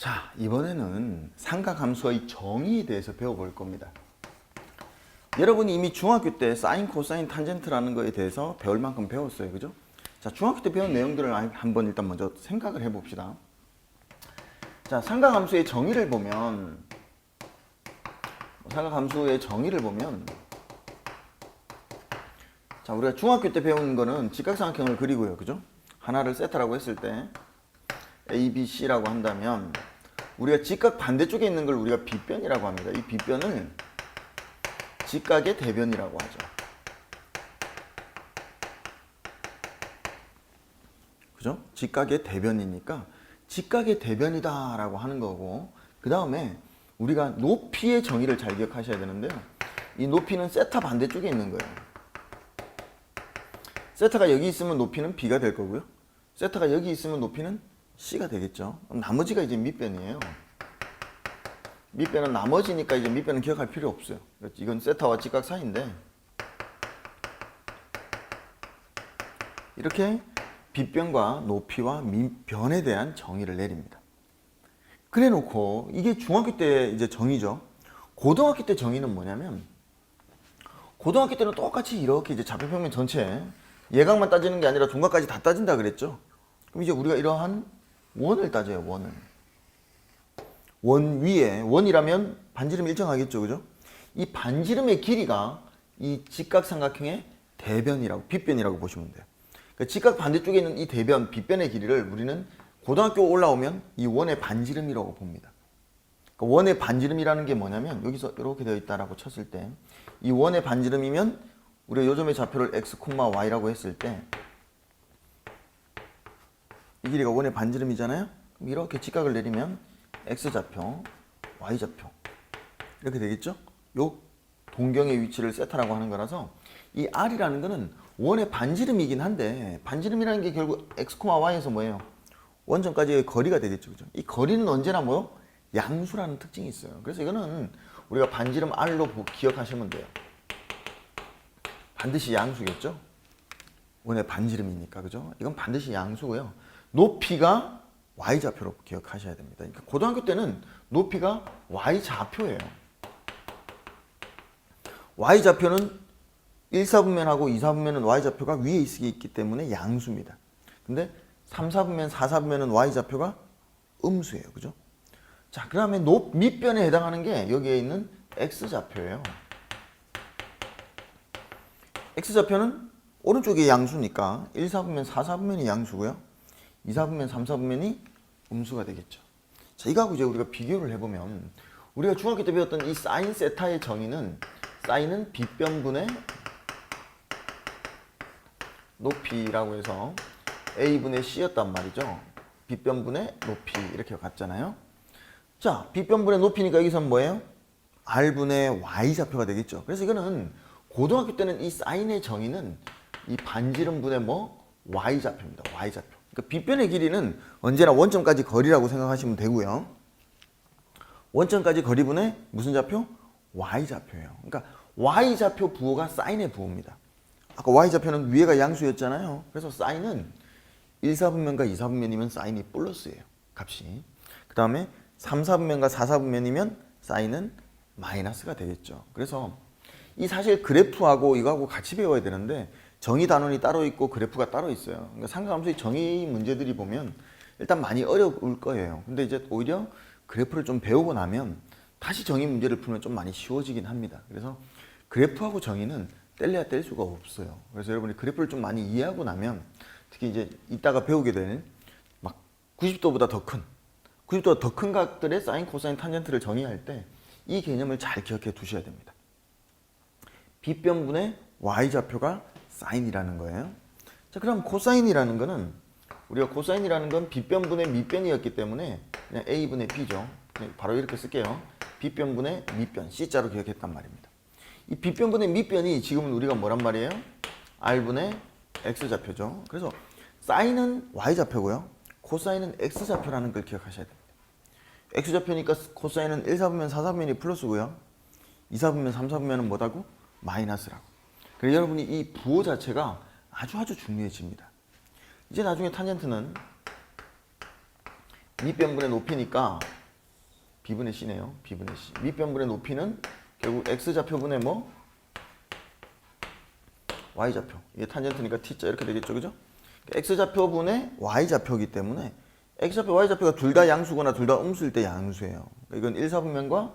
자, 이번에는 삼각함수의 정의에 대해서 배워볼 겁니다. 여러분이 이미 중학교 때 사인, 코사인, 탄젠트라는 거에 대해서 배울 만큼 배웠어요. 그죠? 자, 중학교 때 배운 내용들을 한번 일단 먼저 생각을 해봅시다. 자, 삼각함수의 정의를 보면 자, 우리가 중학교 때 배운 거는 직각삼각형을 그리고요. 그죠? 하나를 세타라고 했을 때 A, B, C라고 한다면 우리가 직각 반대쪽에 있는 걸 우리가 빗변이라고 합니다. 이 빗변을 직각의 대변이라고 하죠. 그죠? 직각의 대변이니까 직각의 대변이다 라고 하는 거고, 그 다음에 우리가 높이의 정의를 잘 기억하셔야 되는데요. 이 높이는 세타 반대쪽에 있는 거예요. 세타가 여기 있으면 높이는 B가 될 거고요. 세타가 여기 있으면 높이는 C가 되겠죠. 나머지가 이제 밑변이에요. 밑변은 나머지니까 이제 밑변은 기억할 필요 없어요. 이건 세타와 직각 사이인데, 이렇게 빗변과 높이와 밑변에 대한 정의를 내립니다. 그래 놓고 이게 중학교 때 이제 정의죠. 고등학교 때 정의는 뭐냐면, 고등학교 때는 똑같이 이렇게 이제 좌표평면 전체 예각만 따지는 게 아니라 둔각까지 다 따진다 그랬죠. 그럼 이제 우리가 이러한 원을 따져요. 원 위에, 원이라면 반지름 일정하겠죠. 그죠? 이 반지름의 길이가 이 직각삼각형의 대변이라고, 빗변이라고 보시면 돼요. 그러니까 직각 반대쪽에 있는 이 대변, 빗변의 길이를 우리는 고등학교 올라오면 이 원의 반지름이라고 봅니다. 그러니까 원의 반지름이라는 게 뭐냐면, 여기서 이렇게 되어 있다라고 쳤을 때 이 원의 반지름이면 우리가 요점의 좌표를 x, y라고 했을 때 이 길이가 원의 반지름이잖아요. 그럼 이렇게 직각을 내리면 x좌표, y좌표 이렇게 되겠죠? 요 동경의 위치를 세타라고 하는 거라서 이 r이라는 거는 원의 반지름이긴 한데, 반지름이라는 게 결국 x, y에서 뭐예요? 원점까지의 거리가 되겠죠. 그죠? 이 거리는 언제나 뭐 양수라는 특징이 있어요. 그래서 이거는 우리가 반지름 r로 기억하시면 돼요. 반드시 양수겠죠? 원의 반지름이니까. 그죠? 이건 반드시 양수고요. 높이가 y좌표로 기억하셔야 됩니다. 그러니까 고등학교 때는 높이가 y좌표예요. y좌표는 1사분면하고 2사분면은 y좌표가 위에 있기 때문에 양수입니다. 근데 3사분면, 4사분면은 y좌표가 음수예요. 그죠? 자, 그 다음에 밑변에 해당하는 게 여기에 있는 x좌표예요. x좌표는 오른쪽이 양수니까 1사분면, 4사분면이 양수고요. 2사분면, 3사분면이 음수가 되겠죠. 자, 이거하고 이제 우리가 비교를 해보면, 우리가 중학교 때 배웠던 이 사인 세타의 정의는, 사인은 빗변분의 높이라고 해서 a분의 c였단 말이죠. 빗변분의 높이 이렇게 갔잖아요. 자, 빗변분의 높이니까 여기서는 뭐예요? r분의 y좌표가 되겠죠. 그래서 이거는 고등학교 때는 이 사인의 정의는 이 반지름분의 y좌표입니다. y좌표. 그러니까 빗변의 길이는 언제나 원점까지 거리라고 생각하시면 되고요. 원점까지 거리분의 무슨 좌표? y좌표예요. 그러니까 y좌표 부호가 사인의 부호입니다. 아까 y좌표는 위에가 양수였잖아요. 그래서 사인은 1사분면과 2사분면이면 사인이 플러스예요. 값이. 그 다음에 3사분면과 4사분면이면 사인은 마이너스가 되겠죠. 그래서 이 사실 그래프하고 이거하고 같이 배워야 되는데, 정의 단원이 따로 있고 그래프가 따로 있어요. 그러니까 삼각함수의 정의 문제들이 보면 일단 많이 어려울 거예요. 근데 이제 오히려 그래프를 좀 배우고 나면 다시 정의 문제를 풀면 좀 많이 쉬워지긴 합니다. 그래서 그래프하고 정의는 뗄래야 뗄 수가 없어요. 그래서 여러분이 그래프를 좀 많이 이해하고 나면, 특히 이제 이따가 배우게 되는 막 90도보다 더 큰, 90도보다 더 큰 각들의 사인, 코사인, 탄젠트를 정의할 때 이 개념을 잘 기억해 두셔야 됩니다. 빗변분의 y좌표가 사인이라는 거예요. 자, 그럼 코사인이라는 거는, 우리가 코사인이라는 건 빗변분의 밑변이었기 때문에 그냥 a분의 b죠. 그냥 바로 이렇게 쓸게요. 빗변분의 밑변, c자로 기억했단 말입니다. 이 빗변분의 밑변이 지금은 우리가 뭐란 말이에요? r분의 x좌표죠. 그래서 사인은 y좌표고요. 코사인은 x좌표라는 걸 기억하셔야 됩니다. x좌표니까 코사인은 1사분면, 4사분면이 플러스고요. 2사분면, 3사분면은 뭐다고? 마이너스라고. 그래서 여러분이 이 부호 자체가 아주 중요해집니다. 이제 나중에 탄젠트는 밑변분의 높이니까 B분의 C네요. B분의 C. 밑변분의 높이는 결국 X좌표분의 뭐? Y좌표. 이게 탄젠트니까 T자 이렇게 되겠죠. 그죠? X좌표분의 Y좌표이기 때문에 X좌표, Y좌표가 둘 다 양수거나 둘 다 음수일 때 양수예요. 그러니까 이건 1사분면과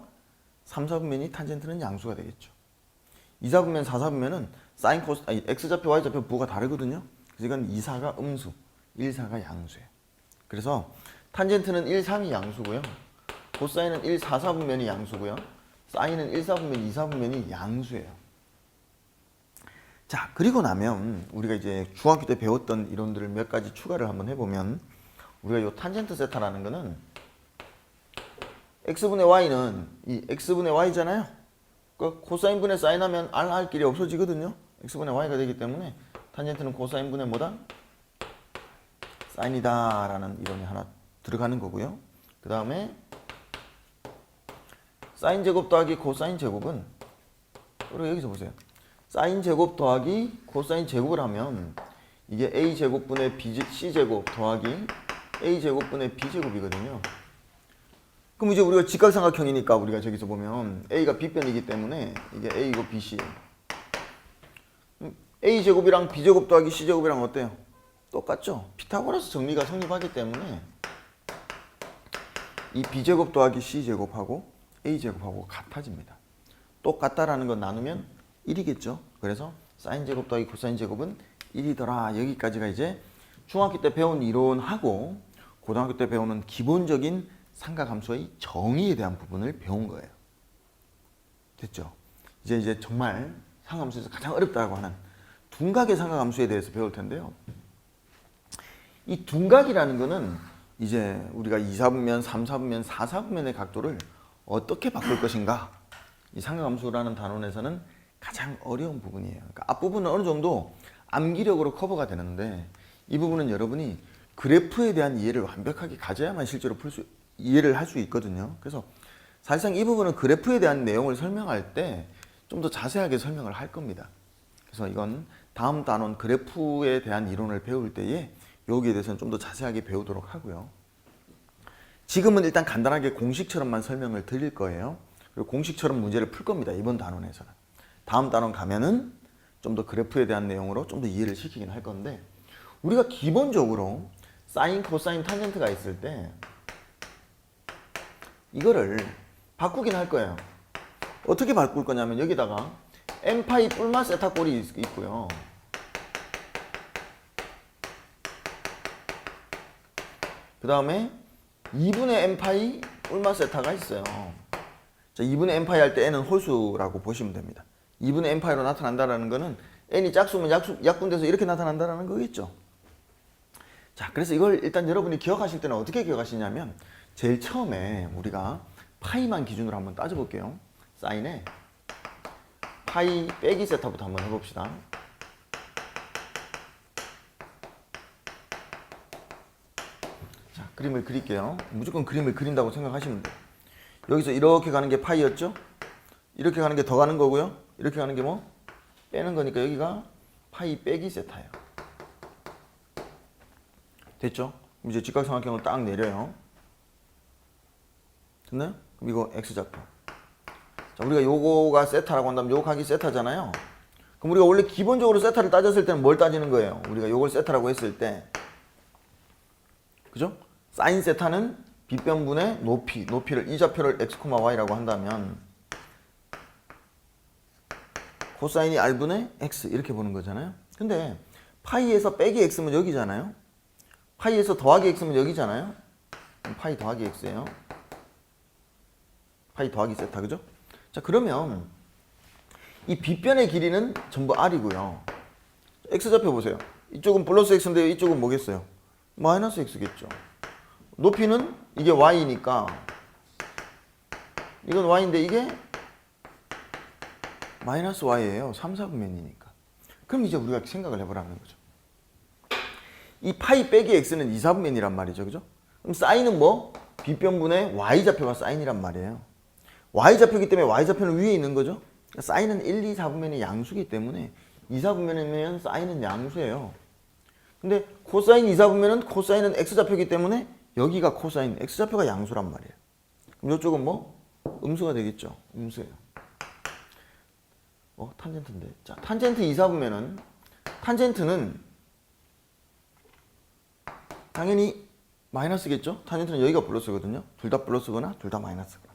3사분면이 탄젠트는 양수가 되겠죠. 2사분면, 4사분면은 사인 코스, 아니 X좌표, Y좌표 부호가 다르거든요. 그래서 이건 2사가 음수, 1사가 양수예요. 그래서 탄젠트는 1, 3이 양수고요. 코사인은 1, 4, 4분면이 양수고요. 사인은 1, 4분면, 2, 4분면이 양수예요. 자, 그리고 나면 우리가 이제 중학교 때 배웠던 이론들을 몇 가지 추가를 한번 해보면 우리가 이 탄젠트 세타라는 거는 x분의 y는 이 x분의 y잖아요. 그 코사인분의 사인하면 r 길이 없어지거든요. x분의 y가 되기 때문에 탄젠트는 코사인분의 뭐다? 사인이다 라는 이론이 하나 들어가는 거고요. 그 다음에 사인 제곱 더하기 코사인 제곱은 그리고 여기서 보세요. 사인 제곱 더하기 코사인 제곱을 하면 이게 a 제곱분의 c 제곱 더하기 a 제곱분의 b 제곱이거든요. 그럼 이제 우리가 직각삼각형이니까 우리가 저기서 보면 a가 b변이기 때문에 이게 a이고 bc. a 제곱이랑 b 제곱 더하기 c 제곱이랑 어때요? 똑같죠? 피타고라스 정리가 성립하기 때문에 이 b 제곱 더하기 c 제곱하고 a 제곱하고 같아집니다. 똑같다라는 건 나누면 1이겠죠. 그래서 사인 제곱 더하기 코사인 제곱은 1이더라. 여기까지가 이제 중학교 때 배운 이론하고 고등학교 때 배우는 기본적인 삼각함수의 정의에 대한 부분을 배운 거예요. 됐죠? 이제 정말 삼각함수에서 가장 어렵다고 하는 둔각의 삼각함수에 대해서 배울 텐데요. 이 둔각이라는 거는 이제 우리가 2사분면, 3사분면, 4사분면의 각도를 어떻게 바꿀 것인가? 이 삼각함수라는 단원에서는 가장 어려운 부분이에요. 그러니까 앞부분은 어느 정도 암기력으로 커버가 되는데 이 부분은 여러분이 그래프에 대한 이해를 완벽하게 가져야만 실제로 이해를 할 수 있거든요. 그래서 사실상 이 부분은 그래프에 대한 내용을 설명할 때 좀 더 자세하게 설명을 할 겁니다. 그래서 이건 다음 단원 그래프에 대한 이론을 배울 때에 여기에 대해서는 좀 더 자세하게 배우도록 하고요. 지금은 일단 간단하게 공식처럼만 설명을 드릴 거예요. 그리고 공식처럼 문제를 풀 겁니다. 이번 단원에서는. 다음 단원 가면은 좀 더 그래프에 대한 내용으로 좀 더 이해를 시키긴 할 건데 우리가 기본적으로 사인, 코사인, 탄젠트가 있을 때 이거를 바꾸긴 할 거예요. 어떻게 바꿀 거냐면 여기다가 n파이 뿔마 세타 꼴이 있고요. 그 다음에 2분의 n파이 뿔마 세타가 있어요. 자, 2분의 n파이 할 때 n은 홀수라고 보시면 됩니다. 2분의 n파이로 나타난다는 거는 n이 짝수면 약분돼서 이렇게 나타난다는 거겠죠. 자, 그래서 이걸 일단 여러분이 기억하실 때는 어떻게 기억하시냐면 제일 처음에 우리가 파이만 기준으로 한번 따져볼게요. 사인에 파이 빼기 세타부터 한번 해봅시다. 자, 그림을 그릴게요. 무조건 그림을 그린다고 생각하시면 돼요. 여기서 이렇게 가는 게 파이였죠? 이렇게 가는 게 더 가는 거고요. 이렇게 가는 게 뭐? 빼는 거니까 여기가 파이 빼기 세타예요. 됐죠? 그럼 이제 직각삼각형을 딱 내려요. 됐나요? 그럼 이거 x좌표. 자, 우리가 요거가 세타라고 한다면 요거 각이 세타잖아요. 그럼 우리가 원래 기본적으로 세타를 따졌을 때는 뭘 따지는 거예요? 우리가 요걸 세타라고 했을 때 그죠? 사인 세타는 빗변분의 높이를 이 좌표를 x, y라고 한다면 코사인이 r분의 x 이렇게 보는 거잖아요. 근데 파이에서 빼기 x면 여기잖아요. 파이에서 더하기 x면 여기잖아요. 그럼 파이 더하기 x예요. 파이 더하기 세타, 그죠? 자, 그러면 이 빗변의 길이는 전부 r이고요. x좌표 보세요. 이쪽은 플러스 x인데 이쪽은 뭐겠어요? 마이너스 x겠죠. 높이는 이게 y니까 이건 y인데 이게 마이너스 y예요. 3, 4분면이니까. 그럼 이제 우리가 생각을 해보라는 거죠. 이 파이 빼기 x는 2, 4분면이란 말이죠. 그죠? 그럼 사인은 뭐? 빗변분의 y좌표가 사인이란 말이에요. y좌표이기 때문에 y좌표는 위에 있는 거죠. 그러니까 사인은 1, 2, 4분면이 양수기 때문에 2, 4분면이면 사인은 양수예요. 근데 코사인 2, 4분면은 코사인은 x좌표이기 때문에 여기가 코사인 x좌표가 양수란 말이에요. 그럼 이쪽은 뭐? 음수가 되겠죠. 음수예요. 탄젠트인데. 자, 탄젠트 2사분면은 탄젠트는 당연히 마이너스겠죠? 탄젠트는 여기가 플러스거든요. 둘 다 플러스거나 둘 다 마이너스거나.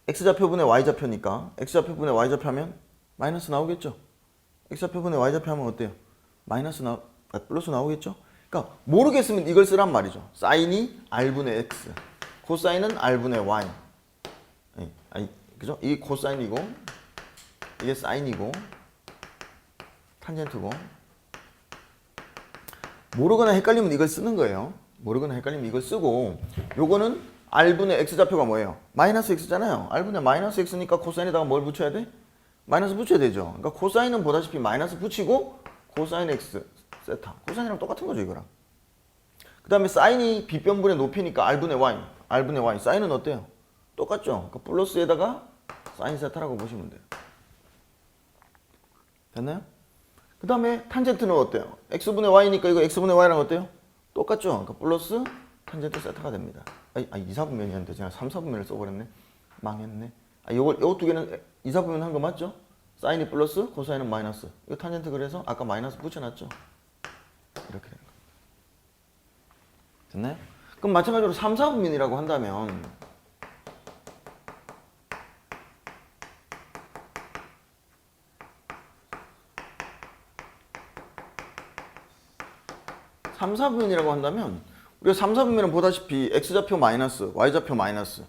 x좌표분의 y좌표니까 x좌표분의 y좌표 하면 마이너스 나오겠죠? x좌표분의 y좌표 하면 어때요? 플러스 나오겠죠? 그러니까 모르겠으면 이걸 쓰란 말이죠. 사인이 r분의 x, 코사인은 r분의 y. 그죠? 이게 코사인이고 이게 사인이고 탄젠트고. 모르거나 헷갈리면 이걸 쓰는 거예요. 모르거나 헷갈리면 이걸 쓰고, 요거는 r분의 x좌표가 뭐예요? 마이너스 x잖아요. r분의 마이너스 x니까 코사인에다가 뭘 붙여야 돼? 마이너스 붙여야 되죠. 그러니까 코사인은 보다시피 마이너스 붙이고 코사인 x 세타. 코사인이랑 똑같은 거죠, 이거랑. 그 다음에 사인이 빗변분의 높이니까 r분의 y. 사인은 어때요? 똑같죠? 그러니까 플러스에다가 사인 세타라고 보시면 돼요. 됐나요? 그 다음에 탄젠트는 어때요? x분의 y니까 이거 x분의 y랑 어때요? 똑같죠? 그러니까 플러스 탄젠트 세타가 됩니다. 2사분면이었는데 제가 3사분면을 써버렸네. 망했네. 요 두 개는 2사분면 한 거 맞죠? 사인이 플러스, 코사인은 마이너스. 이거 탄젠트 그래서 아까 마이너스 붙여놨죠? 이렇게 되는 거. 됐나요? 그럼 마찬가지로 3사분면이라고 한다면 우리가 3사분면은 보다시피 x좌표 마이너스, y좌표 마이너스,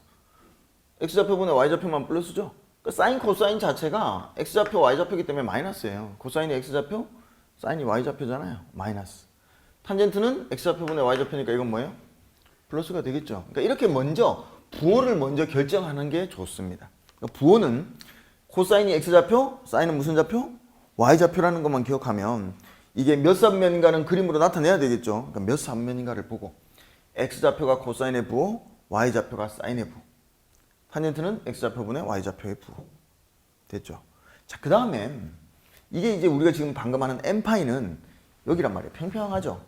x좌표분의 y좌표만 플러스죠. 그러니까 사인, 코사인 자체가 x좌표, y좌표이기 때문에 마이너스예요. 코사인이 x좌표, 사인이 y좌표잖아요. 마이너스. 탄젠트는 x좌표분의 y좌표니까 이건 뭐예요? 플러스가 되겠죠. 그러니까 이렇게 부호를 먼저 결정하는 게 좋습니다. 그러니까 부호는 코사인이 x좌표, 사인은 무슨 좌표? y좌표라는 것만 기억하면 이게 몇 삼면인가는 그림으로 나타내야 되겠죠. 그러니까 몇 삼면인가를 보고 x좌표가 코사인의 부호, y좌표가 사인의 부호. 탄젠트는 x좌표분의 y좌표의 부호. 됐죠? 자, 그 다음에 이게 이제 우리가 지금 방금 하는 n파이는 여기란 말이에요. 평평하죠?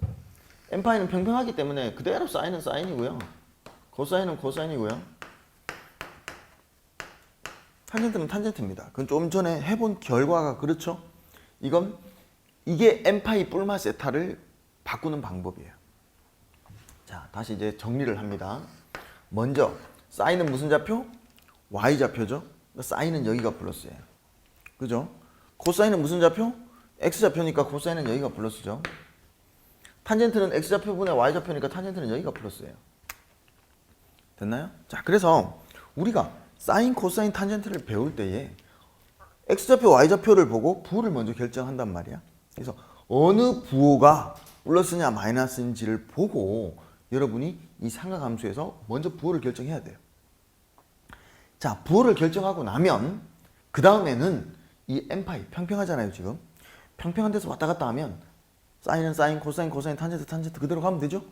n파이는 평평하기 때문에 그대로 사인은 사인이고요. 코사인은 코사인이고요. 탄젠트는 탄젠트입니다. 그건 좀 전에 해본 결과가 그렇죠? 이게 n파이 뿔마 세타를 바꾸는 방법이에요. 자, 다시 이제 정리를 합니다. 먼저 사인은 무슨 좌표? y좌표죠. 사인은 여기가 플러스예요. 그죠? 코사인은 무슨 좌표? x좌표니까 코사인은 여기가 플러스죠. 탄젠트는 x좌표분의 y좌표니까 탄젠트는 여기가 플러스예요. 됐나요? 자, 그래서 우리가 사인, 코사인, 탄젠트를 배울 때에 x좌표, y좌표를 보고 부호를 먼저 결정한단 말이야. 그래서 어느 부호가 플러스냐 마이너스인지를 보고 여러분이 이 삼각함수에서 먼저 부호를 결정해야 돼요. 자, 부호를 결정하고 나면 그 다음에는 이 n파이 평평하잖아요. 지금 평평한 데서 왔다 갔다 하면 사인은 사인, 코사인, 코사인, 탄젠트, 탄젠트 그대로 가면 되죠.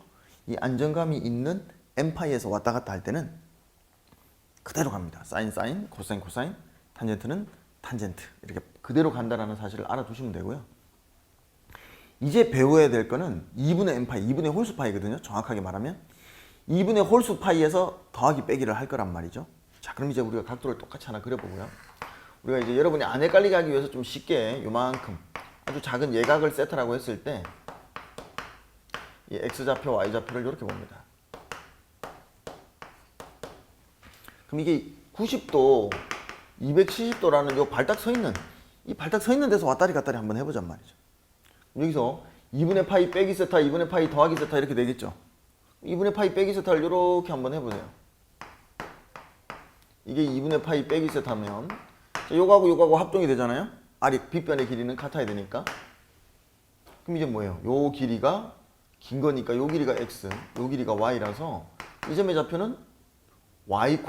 이 안정감이 있는 n파이에서 왔다 갔다 할 때는 그대로 갑니다. 사인, 사인, 코사인, 코사인, 탄젠트는 탄젠트 이렇게 그대로 간다라는 사실을 알아두시면 되고요. 이제 배워야 될 거는 2분의 n파이, 2분의 홀수파이거든요. 정확하게 말하면 2분의 홀수파이에서 더하기 빼기를 할 거란 말이죠. 자, 그럼 이제 우리가 각도를 똑같이 하나 그려보고요. 우리가 이제 여러분이 안 헷갈리게 하기 위해서 좀 쉽게 요만큼 아주 작은 예각을 세타라고 했을 때 이 x좌표, y좌표를 이렇게 봅니다. 그럼 이게 90도, 270도라는 요 발딱 서 있는 이 발딱 서 있는 데서 왔다리 갔다리 한번 해보잔 말이죠. 여기서 2분의 파이 빼기 세타, 2분의 파이 더하기 세타 이렇게 되겠죠. 2분의 파이 빼기 세타를 이렇게 한번 해보세요. 이게 2분의 파이 빼기 세타면 요거하고 합동이 되잖아요. R이 빗변의 길이는 같아야 되니까. 그럼 이제 뭐예요? 요 길이가 긴 거니까 요 길이가 X, 요 길이가 Y라서 이 점의 좌표는 Y,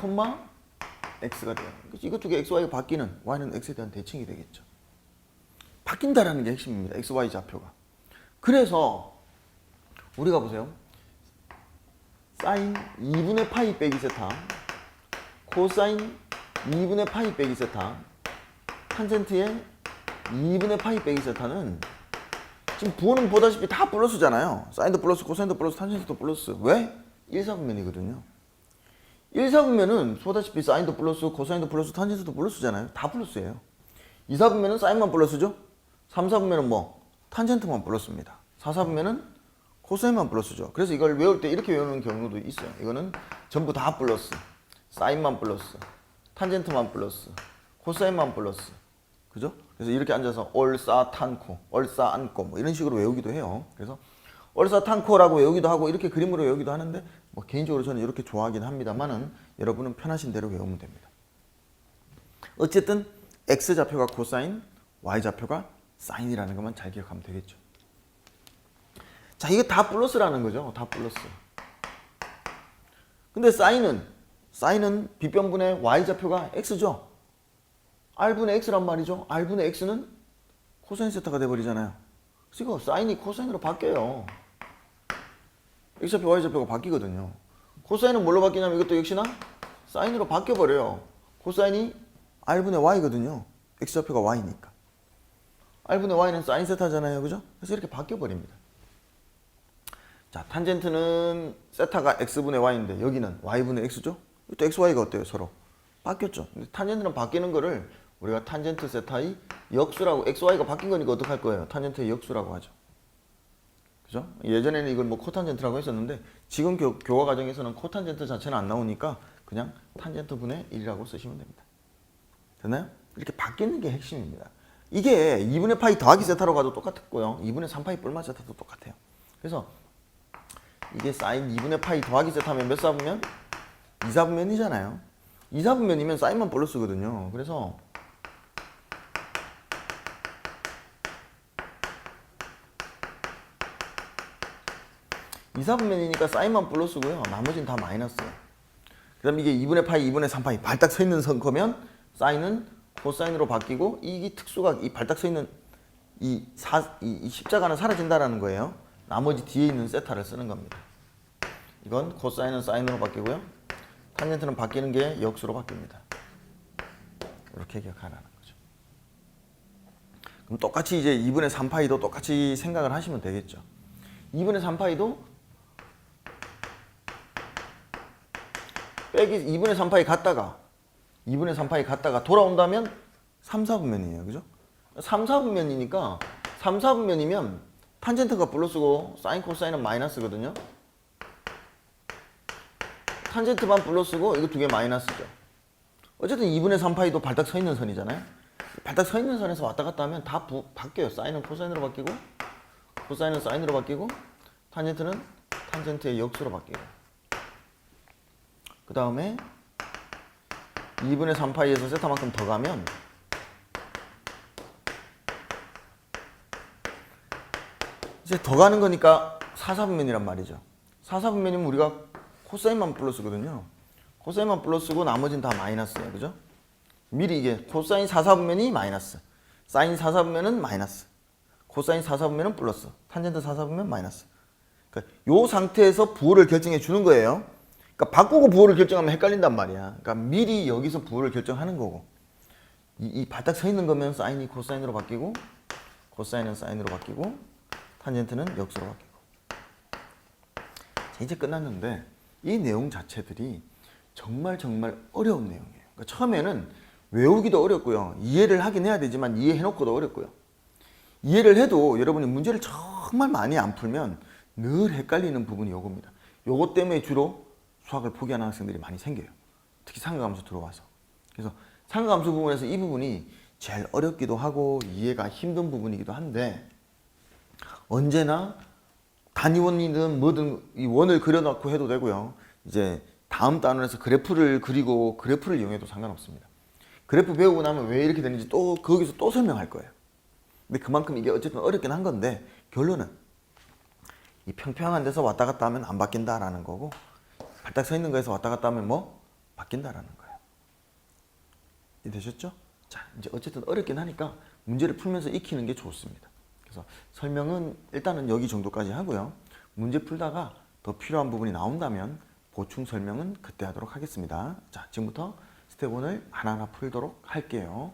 X가 돼요. 이것 두 개 X, Y가 바뀌는 Y는 X에 대한 대칭이 되겠죠. 바뀐다라는 게 핵심입니다. X, Y 좌표가. 그래서 우리가 보세요. 사인 2분의 파이 빼기 세타, 코사인 2분의 파이 빼기 세타, 탄젠트의 2분의 파이 빼기 세타는 지금 부호는 보다시피 다 플러스잖아요. 사인도 플러스, 코사인도 플러스, 탄젠트도 플러스. 왜? 1사분면이거든요. 1사분면은 보다시피 사인도 플러스, 코사인도 플러스, 탄젠트도 플러스잖아요. 다 플러스예요. 2사분면은 사인만 플러스죠. 3사분면은 뭐? 탄젠트만 플러스입니다. 4사분면은 코사인만 플러스죠. 그래서 이걸 외울 때 이렇게 외우는 경우도 있어요. 이거는 전부 다 플러스. 사인만 플러스, 탄젠트만 플러스, 코사인만 플러스. 그죠? 그래서 이렇게 앉아서 얼싸탄코, 얼싸안코 뭐 이런 식으로 외우기도 해요. 그래서 얼싸탄코라고 외우기도 하고 이렇게 그림으로 외우기도 하는데 뭐 개인적으로 저는 이렇게 좋아하긴 합니다만은 여러분은 편하신 대로 외우면 됩니다. 어쨌든 X좌표가 코사인, Y좌표가 사인이라는 것만 잘 기억하면 되겠죠. 자, 이게 다 플러스라는 거죠. 다 플러스. 근데 사인은 빗변분의 Y좌표가 X죠. R분의 X란 말이죠. R분의 X는 코사인 세타가 돼버리잖아요. 그래서 이거 사인이 코사인으로 바뀌어요. X좌표, Y좌표가 바뀌거든요. 코사인은 뭘로 바뀌냐면 이것도 역시나 사인으로 바뀌어버려요. 코사인이 R분의 Y거든요. X좌표가 Y니까. R분의 Y는 사인 세타잖아요. 그죠? 그래서 이렇게 바뀌어버립니다. 자, 탄젠트는 세타가 X분의 Y인데 여기는 Y분의 X죠? 또 XY가 어때요? 서로 바뀌었죠. 근데 탄젠트는 바뀌는 거를 우리가 탄젠트 세타의 역수라고, XY가 바뀐 거니까 어떡할 거예요? 탄젠트의 역수라고 하죠. 그죠? 예전에는 이걸 뭐 코탄젠트라고 했었는데 지금 교과 과정에서는 코탄젠트 자체는 안 나오니까 그냥 탄젠트 분의 1이라고 쓰시면 됩니다. 됐나요? 이렇게 바뀌는 게 핵심입니다. 이게 2분의 파이 더하기 세타로 가도 똑같았고요. 2분의 3파이 뿔마 세타도 똑같아요. 그래서 이게 사인 2분의 파이 더하기 세타면 몇 사분면? 2사분면이잖아요. 2사분면이면 사인만 플러스거든요. 그래서 이사분면이니까 사인만 플러스고요. 나머지는 다 마이너스예요. 그 다음에 이게 2분의 파이, 2분의 3파이 발딱 서 있는 선커면 사인은 코사인으로 바뀌고 이 특수가 이 발딱 서 있는 이 십자가는 사라진다라는 거예요. 나머지 뒤에 있는 세타를 쓰는 겁니다. 이건 코사인은 사인으로 바뀌고요. 탄젠트는 바뀌는 게 역수로 바뀝니다. 이렇게 기억하라는 거죠. 그럼 똑같이 이제 2분의 3파이도 똑같이 생각을 하시면 되겠죠. 2분의 3파이도 빼기 2분의 3파이 갔다가 2분의 3파이 갔다가 돌아온다면 3, 4분면이에요. 그죠? 3, 4분면이니까 3, 4분면이면 탄젠트가 플러스고 사인 코사인은 마이너스거든요. 탄젠트만 플러스고 이거 두 개 마이너스죠. 어쨌든 2분의 3파이도 발딱 서 있는 선이잖아요. 발딱 서 있는 선에서 왔다 갔다 하면 다 바뀌어요. 사인은 코사인으로 바뀌고 코사인은 사인으로 바뀌고 탄젠트는 탄젠트의 역수로 바뀌고 그 다음에 2분의 3파이에서 세타만큼 더 가면 이제 더 가는 거니까 4사분면이란 말이죠. 4사분면이면 우리가 코사인만 플러스거든요. 코사인만 플러스고 나머지는 다 마이너스예요. 그죠? 미리 이게 코사인 4사분면이 마이너스, 사인 4사분면은 마이너스, 코사인 4사분면은 플러스, 탄젠트 4사분면 마이너스. 그러니까 요 상태에서 부호를 결정해 주는 거예요. 그러니까 바꾸고 부호를 결정하면 헷갈린단 말이야. 그러니까 미리 여기서 부호를 결정하는 거고 이 바닥 서 있는 거면 사인이 코사인으로 바뀌고 코사인은 사인으로 바뀌고 탄젠트는 역수로 바뀌고. 자, 이제 끝났는데 이 내용 자체들이 정말 어려운 내용이에요. 그러니까 처음에는 외우기도 어렵고요. 이해를 하긴 해야 되지만 이해해놓고도 어렵고요. 이해를 해도 여러분이 문제를 정말 많이 안 풀면 늘 헷갈리는 부분이 요겁니다. 요것 때문에 주로 수학을 포기하는 학생들이 많이 생겨요. 특히 상가함수 들어와서. 그래서 상가함수 부분에서 이 부분이 제일 어렵기도 하고 이해가 힘든 부분이기도 한데 언제나 단위원이든 뭐든 이 원을 그려놓고 해도 되고요. 이제 다음 단원에서 그래프를 그리고 그래프를 이용해도 상관없습니다. 그래프 배우고 나면 왜 이렇게 되는지 또 거기서 또 설명할 거예요. 근데 그만큼 이게 어쨌든 어렵긴 한 건데 결론은 이 평평한 데서 왔다 갔다 하면 안 바뀐다라는 거고 발딱 서 있는 거에서 왔다 갔다 하면 뭐? 바뀐다라는 거예요. 이해되셨죠? 자, 이제 어쨌든 어렵긴 하니까 문제를 풀면서 익히는 게 좋습니다. 그래서 설명은 일단은 여기 정도까지 하고요. 문제 풀다가 더 필요한 부분이 나온다면 보충 설명은 그때 하도록 하겠습니다. 자, 지금부터 스텝 1을 하나하나 풀도록 할게요.